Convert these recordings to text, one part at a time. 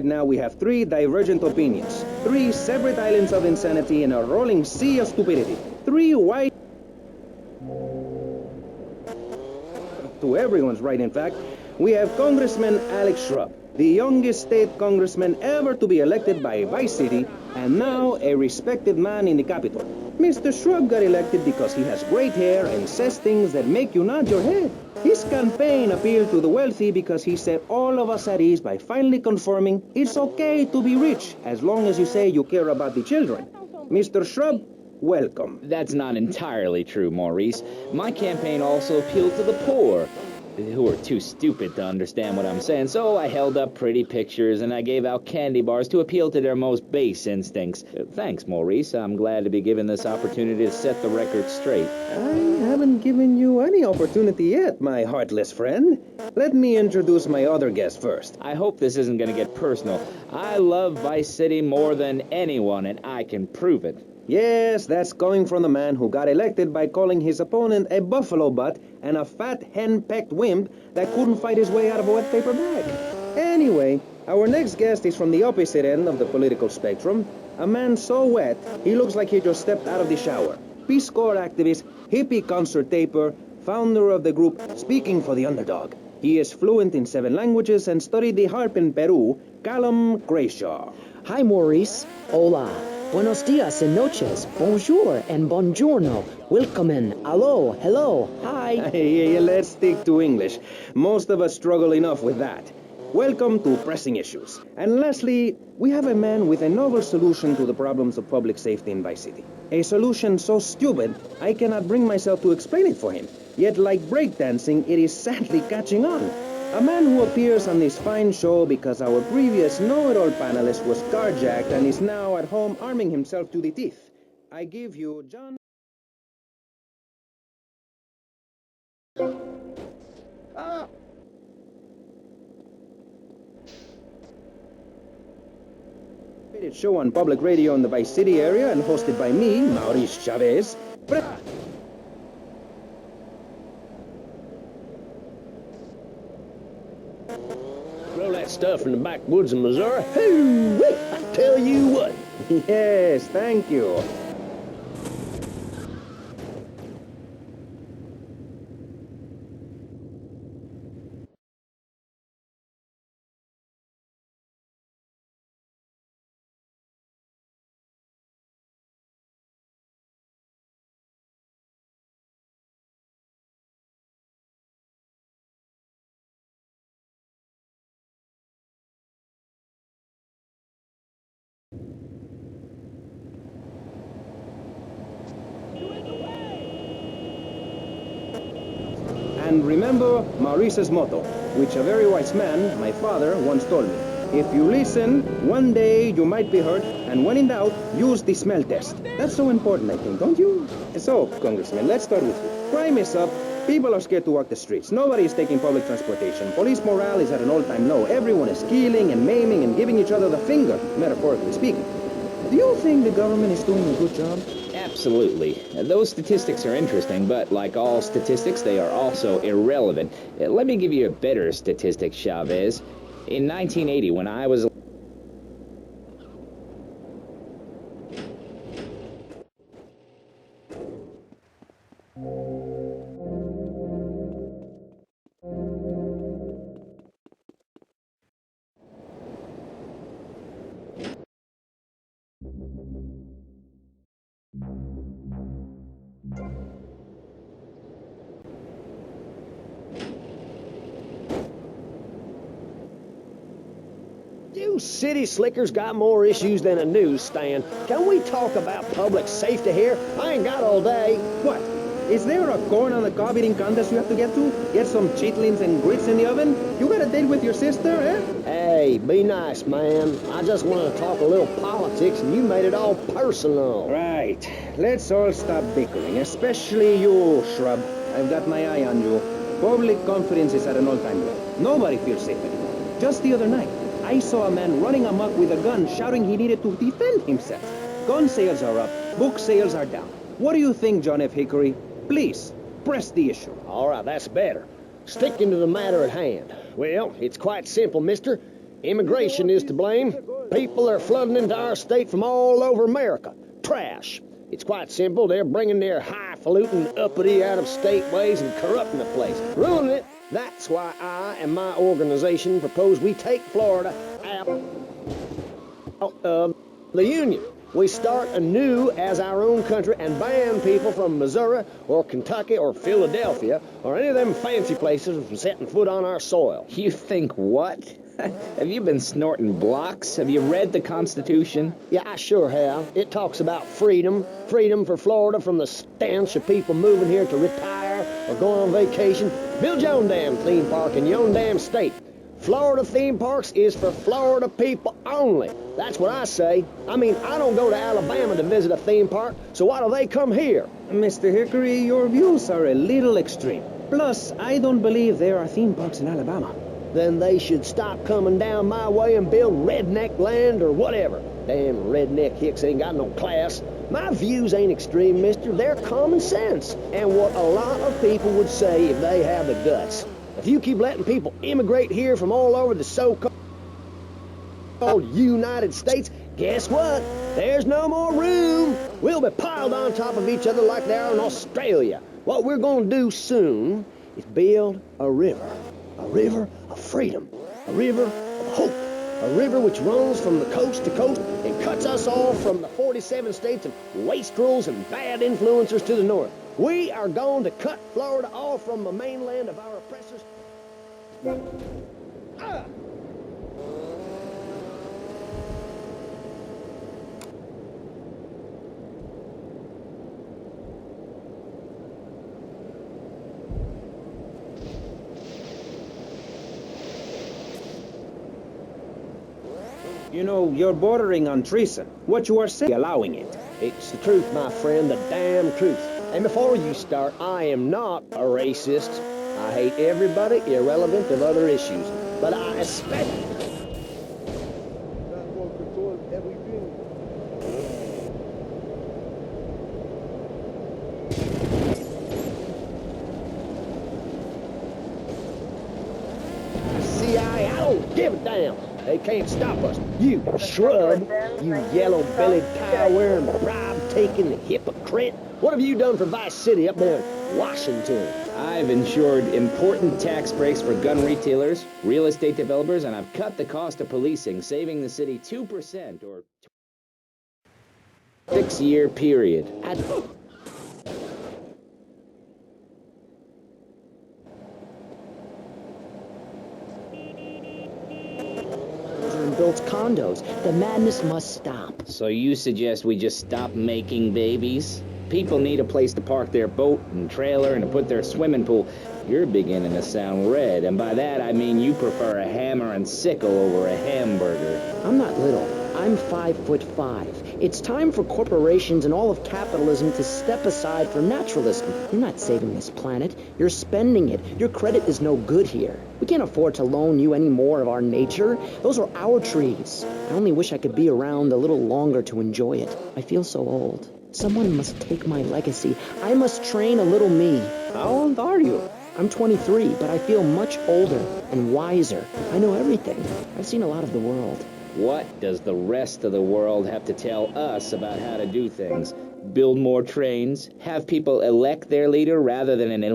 Now we have three divergent opinions, three separate islands of insanity in a rolling sea of stupidity, three white... To everyone's right, in fact, we have Congressman Alex Shrub, the youngest state congressman ever to be elected by Vice City, and now a respected man in the Capitol. Mr. Shrub got elected because he has great hair and says things that make you nod your head. His campaign appealed to the wealthy because he set all of us at ease by finally confirming it's okay to be rich as long as you say you care about the children. Mr. Shrub, welcome. That's not entirely true, Maurice. My campaign also appealed to the poor, who are too stupid to understand what I'm saying, so I held up pretty pictures and I gave out candy bars to appeal to their most base instincts. Thanks, Maurice. I'm glad to be given this opportunity to set the record straight. I haven't given you any opportunity yet, my heartless friend. Let me introduce my other guest first. I hope this isn't going to get personal. I love Vice City more than anyone, and I can prove it. Yes, that's coming from the man who got elected by calling his opponent a buffalo butt and a fat hen-pecked wimp that couldn't fight his way out of a wet paper bag. Anyway, our next guest is from the opposite end of the political spectrum. A man so wet, he looks like he just stepped out of the shower. Peace Corps activist, hippie concert taper, founder of the group Speaking for the Underdog. He is fluent in 7 languages and studied the harp in Peru, Callum Grayshaw. Hi, Maurice. Hola. Buenos dias and noches. Bonjour and buongiorno. Willkommen. Allo. Hello. Hi. Hey, let's stick to English. Most of us struggle enough with that. Welcome to Pressing Issues. And lastly, we have a man with a novel solution to the problems of public safety in Vice City. A solution so stupid, I cannot bring myself to explain it for him. Yet, like breakdancing, it is sadly catching on. A man who appears on this fine show because our previous know-it-all panelist was carjacked and is now at home arming himself to the teeth. I give you John... show on public radio in the Vice City area and hosted by me, Maurice Chavez. Throw that stuff in the backwoods of Missouri. Hoo-wee! I tell you what. Yes, thank you. And remember Maurice's motto, which a very wise man, my father, once told me. If you listen, one day you might be hurt, and when in doubt, use the smell test. That's so important, I think, don't you? So, Congressman, let's start with you. Crime is up. People are scared to walk the streets. Nobody is taking public transportation. Police morale is at an all-time low. Everyone is killing and maiming and giving each other the finger, metaphorically speaking. Do you think the government is doing a good job? Absolutely. Those statistics are interesting, but like all statistics, they are also irrelevant. Let me give you a better statistic, Chavez. In 1980, when I was... You city slickers got more issues than a newsstand. Can we talk about public safety here? I ain't got all day. What? Is there a corn on the cob eating contest you have to get to? Get some chitlins and grits in the oven? You got a date with your sister, eh? Hey, be nice, man. I just wanted to talk a little politics, and you made it all personal. Right. Let's all stop bickering, especially you, Shrub. I've got my eye on you. Public confidence is at an all-time low. Nobody feels safe anymore. Just the other night, I saw a man running amok with a gun, shouting he needed to defend himself. Gun sales are up, book sales are down. What do you think, John F. Hickory? Please, press the issue. All right, that's better. Sticking to the matter at hand. Well, it's quite simple, mister. Immigration is to blame. People are flooding into our state from all over America. Trash. It's quite simple. They're bringing their highfalutin, uppity, out-of-state ways and corrupting the place, ruining it. That's why I and my organization propose we take Florida out of the Union. We start anew as our own country and ban people from Missouri or Kentucky or Philadelphia or any of them fancy places from setting foot on our soil. You think what? Have you been snorting blocks? Have you read the Constitution? Yeah, I sure have. It talks about freedom. Freedom for Florida from the stench of people moving here to retire or go on vacation. Build your own damn theme park in your own damn state. Florida theme parks is for Florida people only. That's what I say. I mean, I don't go to Alabama to visit a theme park, so why do they come here? Mr. Hickory, your views are a little extreme. Plus, I don't believe there are theme parks in Alabama. Then they should stop coming down my way and build redneck land or whatever. Damn redneck hicks ain't got no class. My views ain't extreme, mister. They're common sense. And what a lot of people would say if they have the guts. If you keep letting people immigrate here from all over the so-called United States, guess what? There's no more room. We'll be piled on top of each other like they are in Australia. What we're going to do soon is build a river. A river of freedom. A river of hope. A river which runs from the coast to coast and cuts us off from the 47 states of wastrels and bad influencers to the north. We are going to cut Florida off from the mainland of our oppressors. Ah! You know, you're bordering on treason. What you are saying, allowing it. It's the truth, my friend, the damn truth. And before you start, I am not a racist. I hate everybody, irrelevant of other issues. But I especially... CIA, I don't give a damn. They can't stop us. You shrub, you yellow-bellied, tie-wearing, bribe-taking hypocrite. What have you done for Vice City up there in Washington? I've ensured important tax breaks for gun retailers, real estate developers, and I've cut the cost of policing, saving the city 2% or 6-year period. Built condos. The madness must stop. So you suggest we just stop making babies? People need a place to park their boat and trailer and to put their swimming pool. You're beginning to sound red, and by that I mean you prefer a hammer and sickle over a hamburger. I'm not little. I'm 5'5". It's time for corporations and all of capitalism to step aside for naturalism. You're not saving this planet. You're spending it. Your credit is no good here. We can't afford to loan you any more of our nature. Those are our trees. I only wish I could be around a little longer to enjoy it. I feel so old. Someone must take my legacy. I must train a little me. How old are you? I'm 23, but I feel much older and wiser. I know everything. I've seen a lot of the world. What does the rest of the world have to tell us about how to do things? Build more trains? Have people elect their leader rather than an...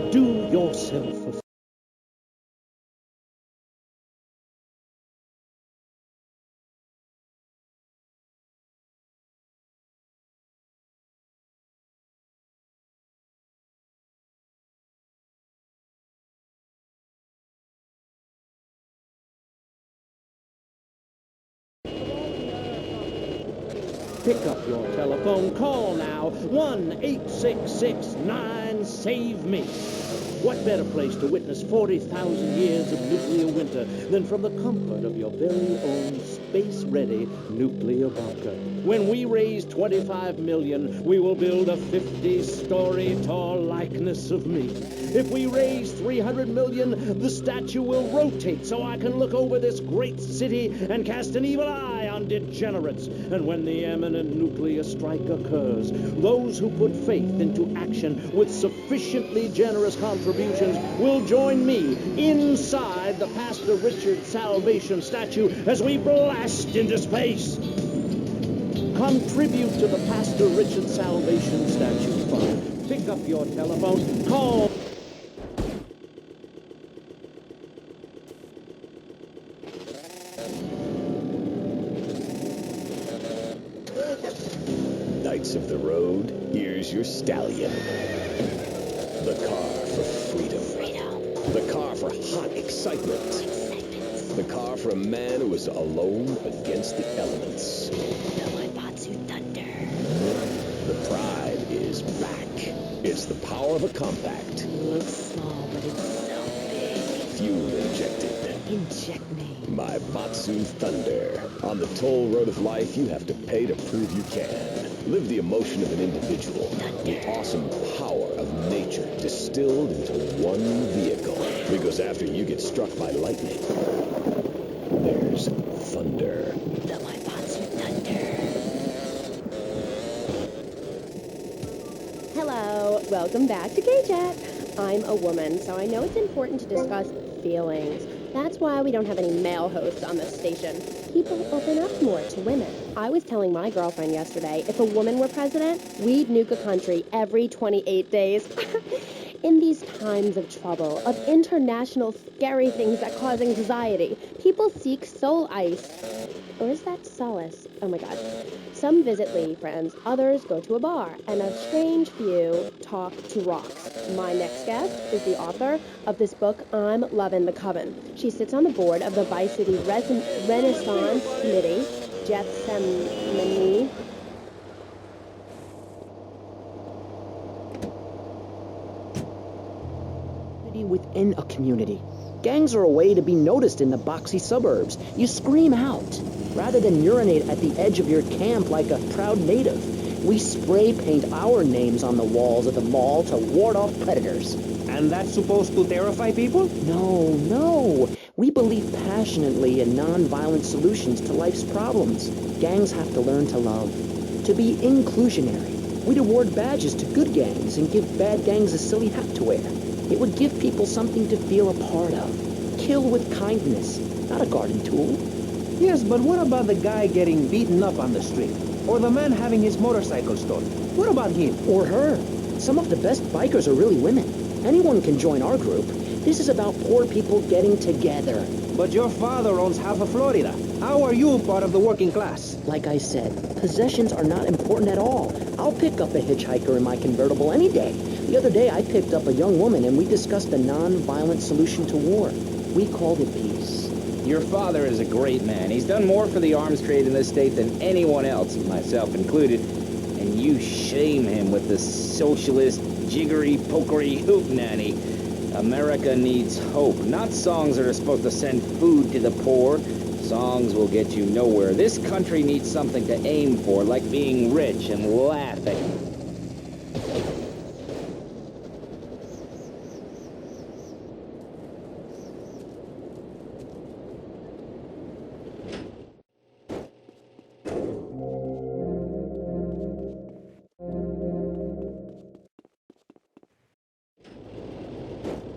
Do yourself a Pick up your telephone call now. 1-866-9-SAVE-ME. What better place to witness 40,000 years of nuclear winter than from the comfort of your very own space-ready nuclear bunker? When we raise 25 million, we will build a 50-story tall likeness of me. If we raise 300 million, the statue will rotate so I can look over this great city and cast an evil eye on degenerates. And when the imminent nuclear strike occurs, those who put faith into action with sufficiently generous contributions will join me inside the Pastor Richard Salvation statue as we blast into space. Contribute to the Pastor Richard Salvation Statue Fund. Pick up your telephone, call. Knights of the road, here's your stallion. The car for freedom. The car for hot excitement. The car for a man who is alone against the elements. The Waibatsu Thunder. The pride is back. It's the power of a compact. It looks small, but it's so big. Fuel injected. Inject me. My Batsu Thunder. On the toll road of life, you have to pay to prove you can. Live the emotion of an individual. The awesome power of nature distilled into one vehicle. Because after you get struck by lightning, there's thunder. The Waibatsu Thunder. Hello, welcome back to K-Chat. I'm a woman, so I know it's important to discuss feelings. That's why we don't have any male hosts on this station. People open up more to women. I was telling my girlfriend yesterday, if a woman were president, we'd nuke a country every 28 days. In these times of trouble, of international scary things that cause anxiety, people seek soul ice. Or is that solace? Oh my god. Some visit lady friends, others go to a bar, and a strange few talk to rocks. My next guest is the author of this book, I'm Lovin' the Coven. She sits on the board of the Vice City Renaissance Committee, Gethsemane. Within a community. Gangs are a way to be noticed in the boxy suburbs. You scream out. Rather than urinate at the edge of your camp like a proud native, we spray paint our names on the walls of the mall to ward off predators. And that's supposed to terrify people? No. We believe passionately in non-violent solutions to life's problems. Gangs have to learn to love, to be inclusionary. We'd award badges to good gangs and give bad gangs a silly hat to wear. It would give people something to feel a part of. Kill with kindness, not a garden tool. Yes, but what about the guy getting beaten up on the street? Or the man having his motorcycle stolen? What about him? Or her. Some of the best bikers are really women. Anyone can join our group. This is about poor people getting together. But your father owns half of Florida. How are you part of the working class? Like I said, possessions are not important at all. I'll pick up a hitchhiker in my convertible any day. The other day, I picked up a young woman and we discussed a non-violent solution to war. We called it peace. Your father is a great man. He's done more for the arms trade in this state than anyone else, myself included. And you shame him with the socialist, jiggery-pokery hootenanny. America needs hope, not songs that are supposed to send food to the poor. Songs will get you nowhere. This country needs something to aim for, like being rich and laughing.